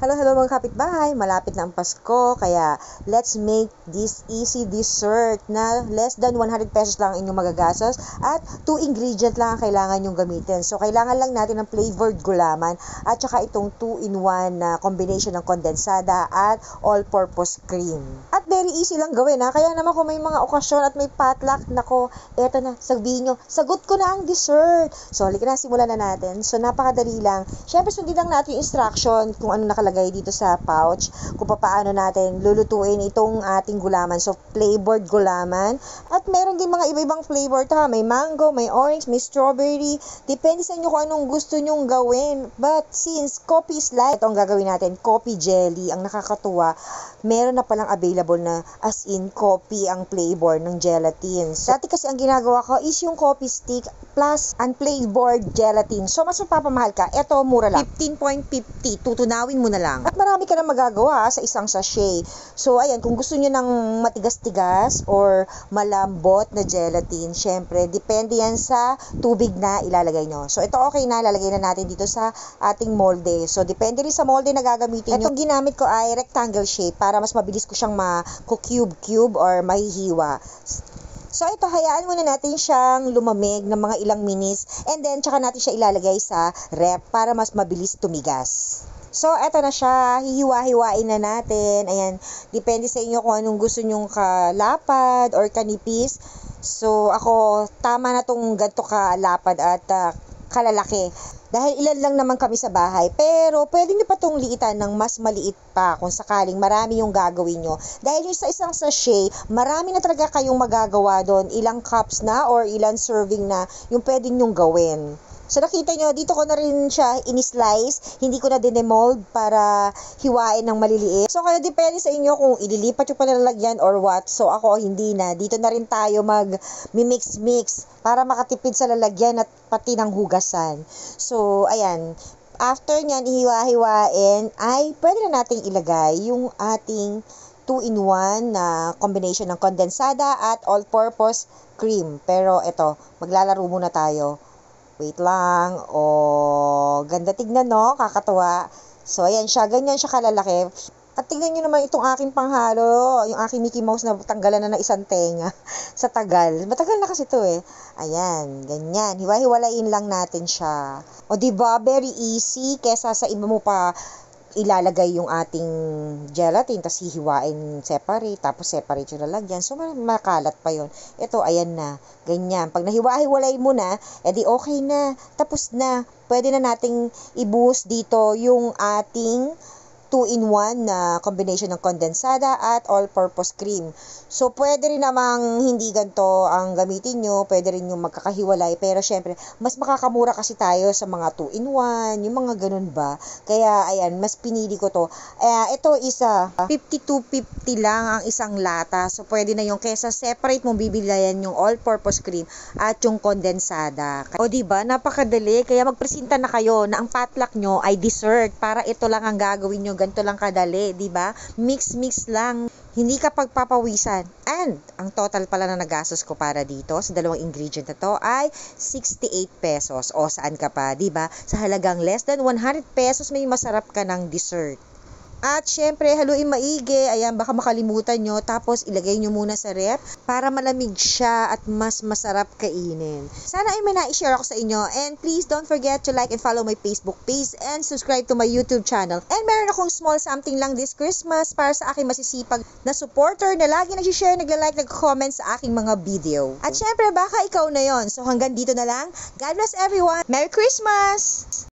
Hello, hello mga kapitbahay. Malapit na ang Pasko, kaya let's make this easy dessert na less than 100 pesos lang ang inyong magagastos at 2 ingredient lang ang kailangan nyong gamitin. So, kailangan lang natin ng flavored gulaman at saka itong 2-in-1 na combination ng kondensada at all-purpose cream. At very easy lang gawin ha. Kaya naman kung may mga okasyon at may potluck, nako, eto na, sabihin nyo, sagot ko na ang dessert. So, halika na, simulan na natin. So, napakadali lang. Siyempre, sundin lang natin yung instruction kung ano nakalagay dito sa pouch, kung paano natin lulutuin itong ating gulaman. So, flavored gulaman. At meron din mga iba-ibang flavor ta. May mango, may orange, may strawberry. Depende sa inyo kung anong gusto nyong gawin. But since coffee is light, ito ang gagawin natin, coffee jelly. Ang nakakatuwa, meron na palang available na as in coffee ang flavor ng gelatin. Dati kasi ang ginagawa ko is yung coffee stick plus unflavored gelatin. So, mas mapapamahal ka. Ito, mura lang. 15.50. Tutunawin mo na lang. At marami ka na magagawa sa isang sachet. So, ayan, kung gusto nyo ng matigas-tigas or malambot na gelatin, syempre, depende yan sa tubig na ilalagay nyo. So, ito okay na. Lalagay na natin dito sa ating molde. So, depende rin sa molde na gagamitin nyo. Itong ginamit ko ay rectangle shape para mas mabilis ko siyang ma-cube or mahihiwa. So, ito, hayaan muna natin siyang lumamig ng mga ilang minutes and then, tsaka natin siya ilalagay sa ref para mas mabilis tumigas. So, eto na siya. Hihiwa-hiwain na natin. Ayan, depende sa inyo kung anong gusto nyong kalapad or kanipis. So, ako, tama na tong ganito kalapad at kalalaki. Dahil ilan lang naman kami sa bahay. Pero, pwede nyo pa itong liitan ng mas maliit pa kung sakaling marami yung gagawin nyo. Dahil yung sa isang sachet, marami na talaga kayong magagawa doon. Ilang cups na or ilang serving na yung pwede nyong gawin. So, nakita nyo, dito ko na rin siya in-slice. Hindi ko na dinemold para hiwain ng maliliit. So, kaya depende sa inyo kung ililipat yung palalagyan or what. So, ako hindi na. Dito na rin tayo mag-mix-mix para makatipid sa lalagyan at pati ng hugasan. So, ayan. After nyan, ihiwa-hiwain, ay pwede na nating ilagay yung ating 2-in-1 na combination ng kondensada at all-purpose cream. Pero, ito, maglalaro muna tayo. Wait lang. Ganda tignan, no? Kakatuwa. So, ayan siya. Ganyan siya kalalaki. At tignan nyo naman itong aking panghalo. Yung aking Mickey Mouse na tanggalan na ng isang tenga sa tagal. Matagal na kasi ito eh. Ayan. Ganyan. Hiwa-hiwalayin lang natin siya. O, diba? Very easy. Kesa sa iba mo pa ilalagay yung ating gelatin, tapos hihiwain separate, tapos separate yung lalagyan. So, makalat pa yon. Ito, ayan na. Ganyan. Pag nahiwa-hiwalay mo na, edi okay na. Tapos na. Pwede na nating i-boost dito yung ating 2-in-1 na combination ng kondensada at all-purpose cream. So, pwede rin namang hindi ganito ang gamitin nyo. Pwede rin yung magkakahiwalay. Pero, syempre, mas makakamura kasi tayo sa mga 2-in-1. Yung mga ganun ba? Kaya, ayan, mas pinili ko to. Ito isa, 52.50 lang ang isang lata. So, pwede na yung kesa separate mong bibilayan yung all-purpose cream at yung kondensada. O, diba? Napakadali. Kaya magpresenta na kayo na ang potluck nyo ay dessert. Para ito lang ang gagawin nyo. Ganito lang kadali, di ba? Mix lang. Hindi ka pagpapawisan. And, ang total pala na nagastos ko para dito sa dalawang ingredient na to ay 68 pesos. O, saan ka pa, di ba? Sa halagang less than 100 pesos, may masarap ka ng dessert. At syempre, haluin maigi. Ayan, baka makalimutan nyo. Tapos, ilagay nyo muna sa ref para malamig siya at mas masarap kainin. Sana ay may na-share ako sa inyo. And please don't forget to like and follow my Facebook page and subscribe to my YouTube channel. And meron akong small something lang this Christmas para sa aking masisipag na supporter na lagi nag-share, nagla-like, nag-comment sa aking mga video. At syempre, baka ikaw na yon. So hanggang dito na lang. God bless everyone. Merry Christmas!